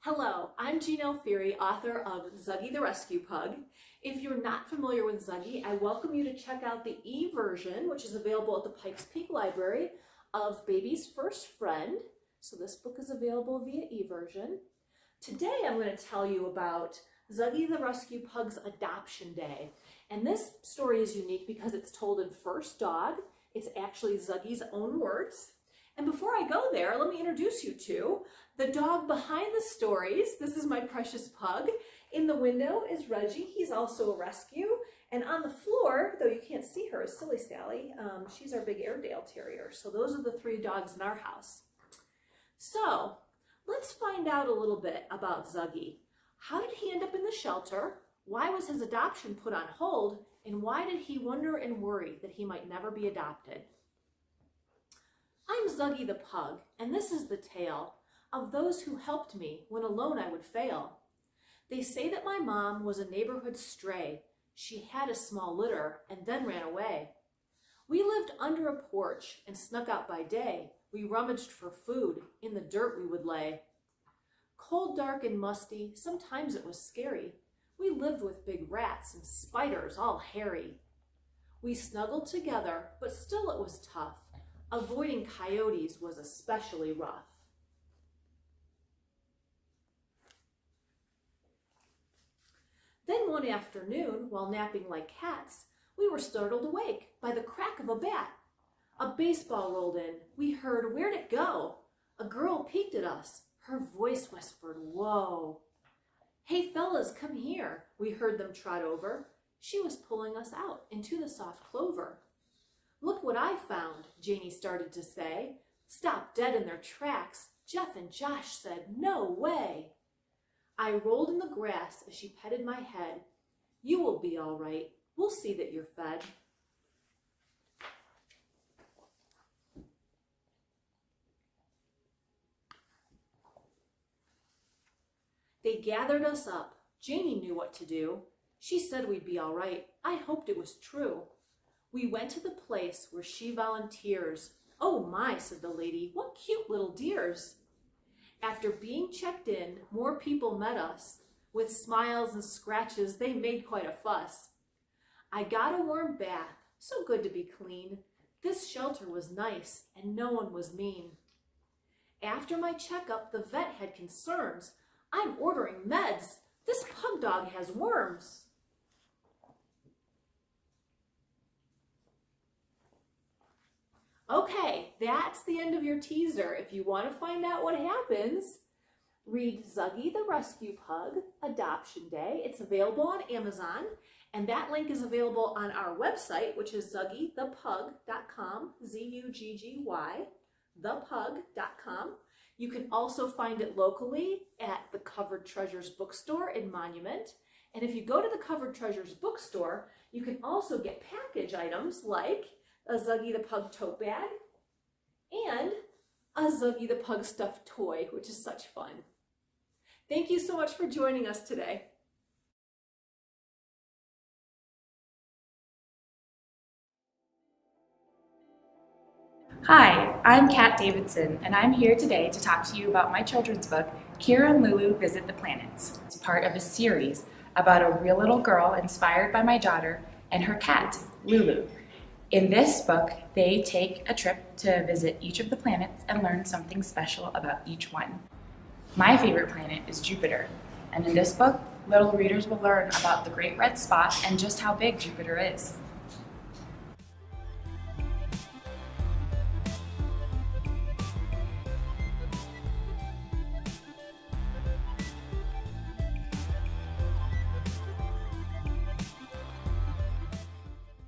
Hello, I'm Jean Alfieri, author of Zuggy The Rescue Pug. If you're not familiar with Zuggy, I welcome you to check out the e-version, which is available at the Pikes Peak Library, of Baby's First Friend. So this book is available via e-version. Today I'm going to tell you about Zuggy the Rescue Pug's Adoption Day. And this story is unique because it's told in first dog. It's actually Zuggy's own words. And before I go there, let me introduce you to the dog behind the stories. This is my precious pug. In the window is Reggie. He's also a rescue. And on the floor, though you can't see her, is Silly Sally. She's our big Airedale Terrier. So those are the three dogs in our house. So let's find out a little bit about Zuggy. How did he end up in the shelter? Why was his adoption put on hold? And why did he wonder and worry that he might never be adopted? I'm Zuggy the Pug, and this is the tale of those who helped me when alone I would fail. They say that my mom was a neighborhood stray. She had a small litter and then ran away. We lived under a porch and snuck out by day. We rummaged for food, in the dirt we would lay. Cold, dark, and musty, sometimes it was scary. We lived with big rats and spiders, all hairy. We snuggled together, but still it was tough. Avoiding coyotes was especially rough. Then one afternoon, while napping like cats, we were startled awake by the crack of a bat. A baseball rolled in. We heard, "Where'd it go?" A girl peeked at us. Her voice whispered, "Whoa." "Hey fellas, come here." We heard them trot over. She was pulling us out into the soft clover. "Look what I found," Janie started to say. Stopped dead in their tracks. Jeff and Josh said, "No way." I rolled in the grass as she petted my head. "You will be all right. We'll see that you're fed." They gathered us up. Janie knew what to do. She said we'd be all right. I hoped it was true. We went to the place where she volunteers. "Oh my," said the lady, "what cute little dears." After being checked in, more people met us. With smiles and scratches, they made quite a fuss. I got a warm bath, so good to be clean. This shelter was nice, and no one was mean. After my checkup, the vet had concerns. "I'm ordering meds. This pug dog has worms." Okay, that's the end of your teaser. If you want to find out what happens, read Zuggy the Rescue Pug, Adoption Day. It's available on Amazon, and that link is available on our website, which is zuggythepug.com, Z-U-G-G-Y, thepug.com. You can also find it locally at the Covered Treasures bookstore in Monument. And if you go to the Covered Treasures bookstore, you can also get package items like a Zuggy the Pug tote bag and a Zuggy the Pug stuffed toy, which is such fun. Thank you so much for joining us today. Hi, I'm Kat Davidson, and I'm here today to talk to you about my children's book, Kira and Lulu Visit the Planets. It's part of a series about a real little girl inspired by my daughter and her cat, Lulu. In this book, they take a trip to visit each of the planets and learn something special about each one. My favorite planet is Jupiter, and in this book, little readers will learn about the Great Red Spot and just how big Jupiter is.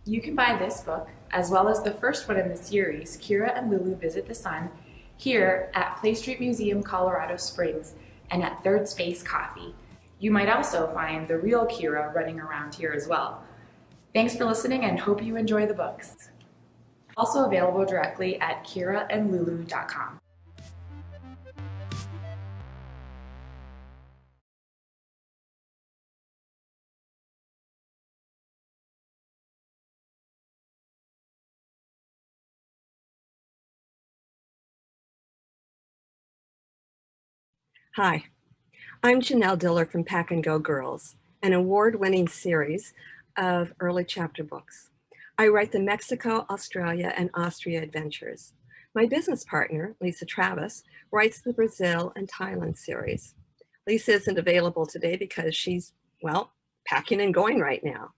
You can buy this book, as well as the first one in the series, Kira and Lulu Visit the Sun, here at Play Street Museum, Colorado Springs, and at Third Space Coffee. You might also find the real Kira running around here as well. Thanks for listening and hope you enjoy the books. Also available directly at kiraandlulu.com. Hi, I'm Janelle Diller from Pack and Go Girls, an award-winning series of early chapter books. I write the Mexico, Australia, and Austria adventures. My business partner, Lisa Travis, writes the Brazil and Thailand series. Lisa isn't available today because she's, well, packing and going right now.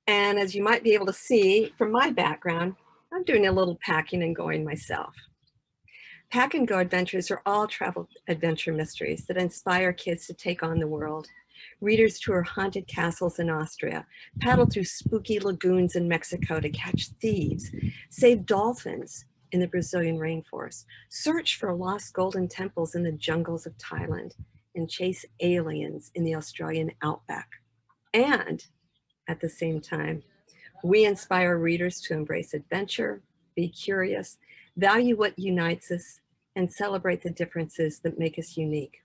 And as you might be able to see from my background, I'm doing a little packing and going myself. Pack and Go adventures are all travel adventure mysteries that inspire kids to take on the world. Readers tour haunted castles in Austria, paddle through spooky lagoons in Mexico to catch thieves, save dolphins in the Brazilian rainforest, search for lost golden temples in the jungles of Thailand, and chase aliens in the Australian outback. And at the same time, we inspire readers to embrace adventure, be curious, value what unites us, and celebrate the differences that make us unique.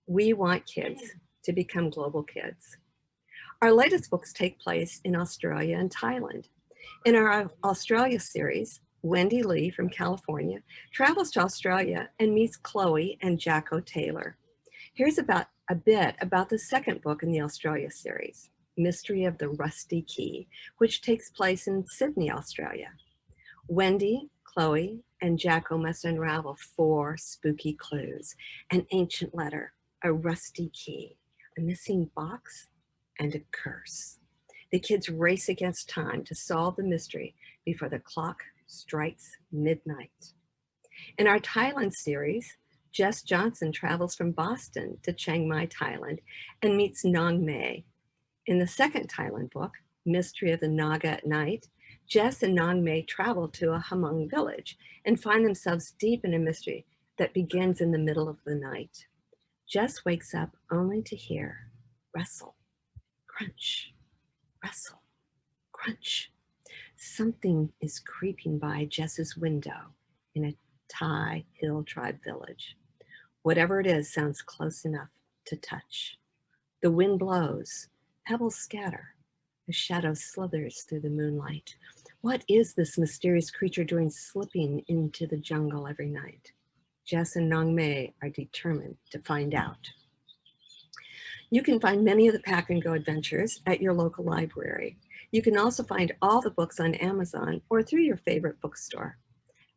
We want kids to become global kids. Our latest books take place in Australia and Thailand. In our Australia series, Wendy Lee from California travels to Australia and meets Chloe and Jacko Taylor. Here's a bit about the second book in the Australia series, Mystery of the Rusty Key, which takes place in Sydney, Australia. Wendy, Chloe, and Jacko must unravel 4 spooky clues: an ancient letter, a rusty key, a missing box, and a curse. The kids race against time to solve the mystery before the clock strikes midnight. In our Thailand series, Jess Johnson travels from Boston to Chiang Mai, Thailand, and meets Nong May. In the second Thailand book, Mystery of the Naga at Night, Jess and Nong May travel to a Hmong village and find themselves deep in a mystery that begins in the middle of the night. Jess wakes up only to hear rustle, crunch, rustle, crunch. Something is creeping by Jess's window in a Thai hill tribe village. Whatever it is sounds close enough to touch. The wind blows, pebbles scatter, a shadow slithers through the moonlight. What is this mysterious creature doing slipping into the jungle every night? Jess and Nong May are determined to find out. You can find many of the Pack and Go adventures at your local library. You can also find all the books on Amazon or through your favorite bookstore.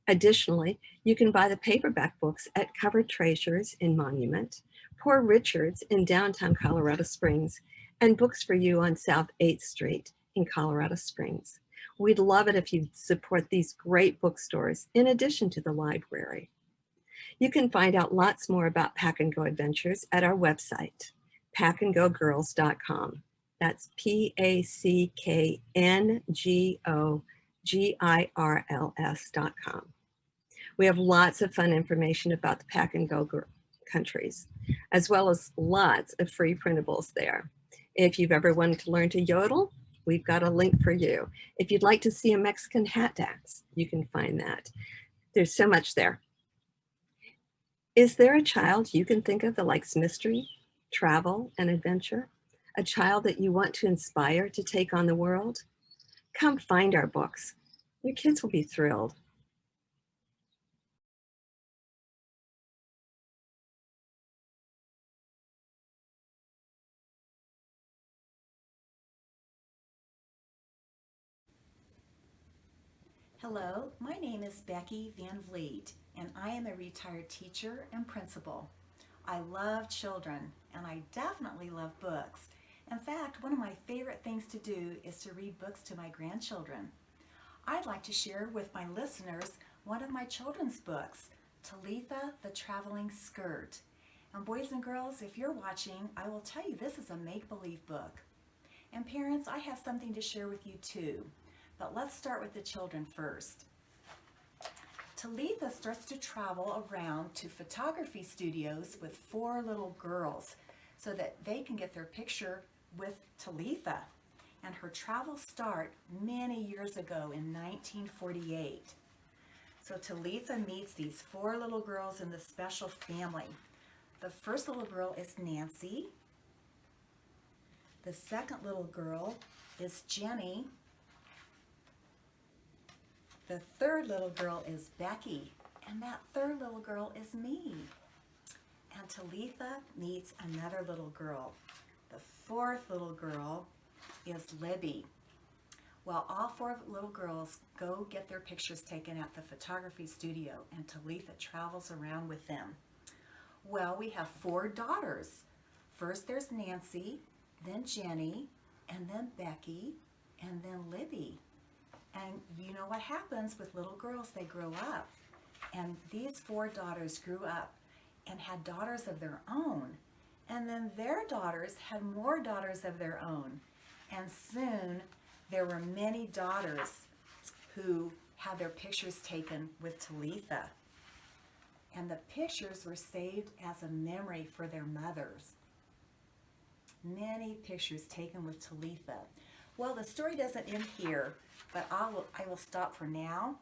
Additionally, you can buy the paperback books at Covered Treasures in Monument, Poor Richard's in downtown Colorado Springs, and Books for You on South 8th Street in Colorado Springs. We'd love it if you'd support these great bookstores in addition to the library. You can find out lots more about Pack and Go adventures at our website, packandgogirls.com. That's packngogirls.com. We have lots of fun information about the Pack and Go countries, as well as lots of free printables there. If you've ever wanted to learn to yodel, we've got a link for you. If you'd like to see a Mexican hat dance, you can find that. There's so much there. Is there a child you can think of that likes mystery, travel, and adventure? A child that you want to inspire to take on the world? Come find our books. Your kids will be thrilled. Hello, my name is Becky Van Vliet, and I am a retired teacher and principal. I love children, and I definitely love books. In fact, one of my favorite things to do is to read books to my grandchildren. I'd like to share with my listeners one of my children's books, Talitha the Traveling Skirt. And boys and girls, if you're watching, I will tell you this is a make-believe book. And parents, I have something to share with you too. But let's start with the children first. Talitha starts to travel around to photography studios with 4 little girls so that they can get their picture with Talitha. And her travels start many years ago in 1948. So Talitha meets these 4 little girls in this special family. The first little girl is Nancy. The second little girl is Jenny. The third little girl is Becky, and that third little girl is me. and Talitha meets another little girl. The fourth little girl is Libby. Well, all four little girls go get their pictures taken at the photography studio, and Talitha travels around with them. Well, we have four daughters. First there's Nancy, then Jenny, and then Becky, and then Libby. And you know what happens with little girls, they grow up. And these four daughters grew up and had daughters of their own. And then their daughters had more daughters of their own. And soon there were many daughters who had their pictures taken with Talitha. And the pictures were saved as a memory for their mothers. Many pictures taken with Talitha. Well, the story doesn't end here, but I will stop for now.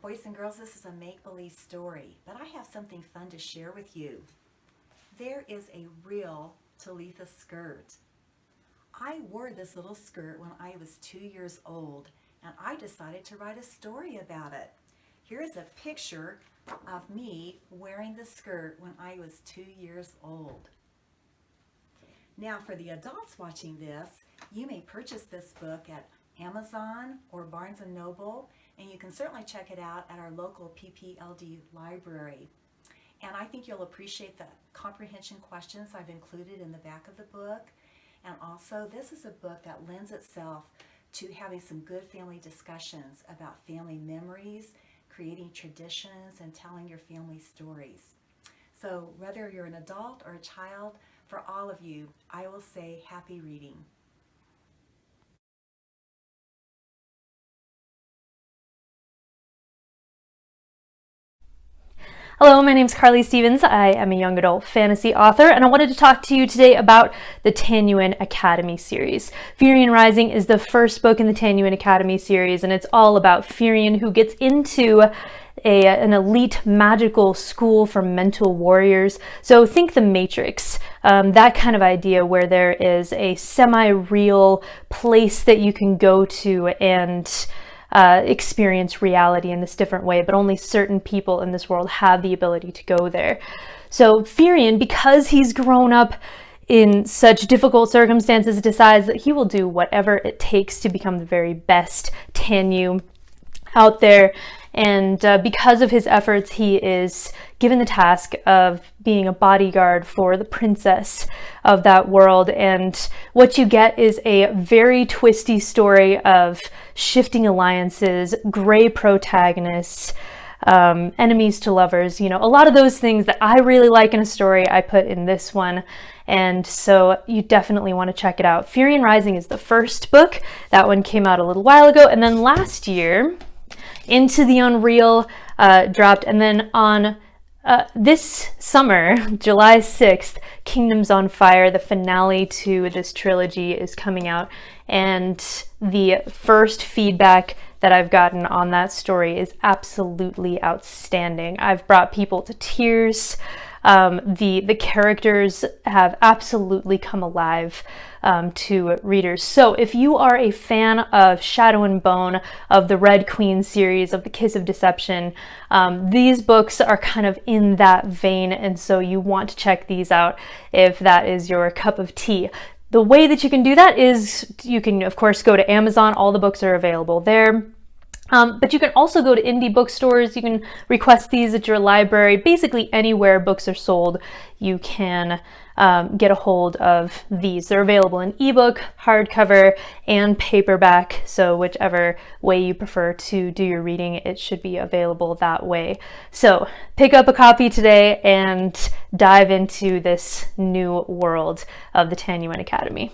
Boys and girls, this is a make-believe story, but I have something fun to share with you. There is a real Talitha skirt. I wore this little skirt when I was 2 years old, and I decided to write a story about it. Here is a picture of me wearing the skirt when I was 2 years old. Now, for the adults watching this, you may purchase this book at Amazon or Barnes & Noble, and you can certainly check it out at our local PPLD library. And I think you'll appreciate the comprehension questions I've included in the back of the book. And also, this is a book that lends itself to having some good family discussions about family memories, creating traditions, and telling your family stories. So whether you're an adult or a child, for all of you, I will say happy reading. Hello, my name is Carly Stevens. I am a young adult fantasy author, and I wanted to talk to you today about the Tanyuan Academy series. Furion Rising is the first book in the Tanyuan Academy series, and it's all about Furion, who gets into an elite magical school for mental warriors. So think The Matrix, that kind of idea where there is a semi-real place that you can go to and experience reality in this different way, but only certain people in this world have the ability to go there. So Furion, because he's grown up in such difficult circumstances, decides that he will do whatever it takes to become the very best Tanyu out there. And because of his efforts, he is given the task of being a bodyguard for the princess of that world. And what you get is a very twisty story of shifting alliances, gray protagonists, enemies to lovers, you know, a lot of those things that I really like in a story I put in this one. And so you definitely want to check it out. Furion Rising is the first book. That one came out a little while ago. And then last year, Into the Unreal dropped, and then on this summer, July 6th, Kingdoms on Fire, the finale to this trilogy, is coming out, and the first feedback that I've gotten on that story is absolutely outstanding. I've brought people to tears. The characters have absolutely come alive to readers. So if you are a fan of Shadow and Bone, of the Red Queen series, of the Kiss of Deception, these books are kind of in that vein, and so you want to check these out if that is your cup of tea. The way that you can do that is you can, of course, go to Amazon. All the books are available there. But you can also go to indie bookstores. You can request these at your library. Basically anywhere books are sold, you can get a hold of these. They're available in ebook, hardcover, and paperback. So whichever way you prefer to do your reading, it should be available that way. So pick up a copy today and dive into this new world of the Tanyuan Academy.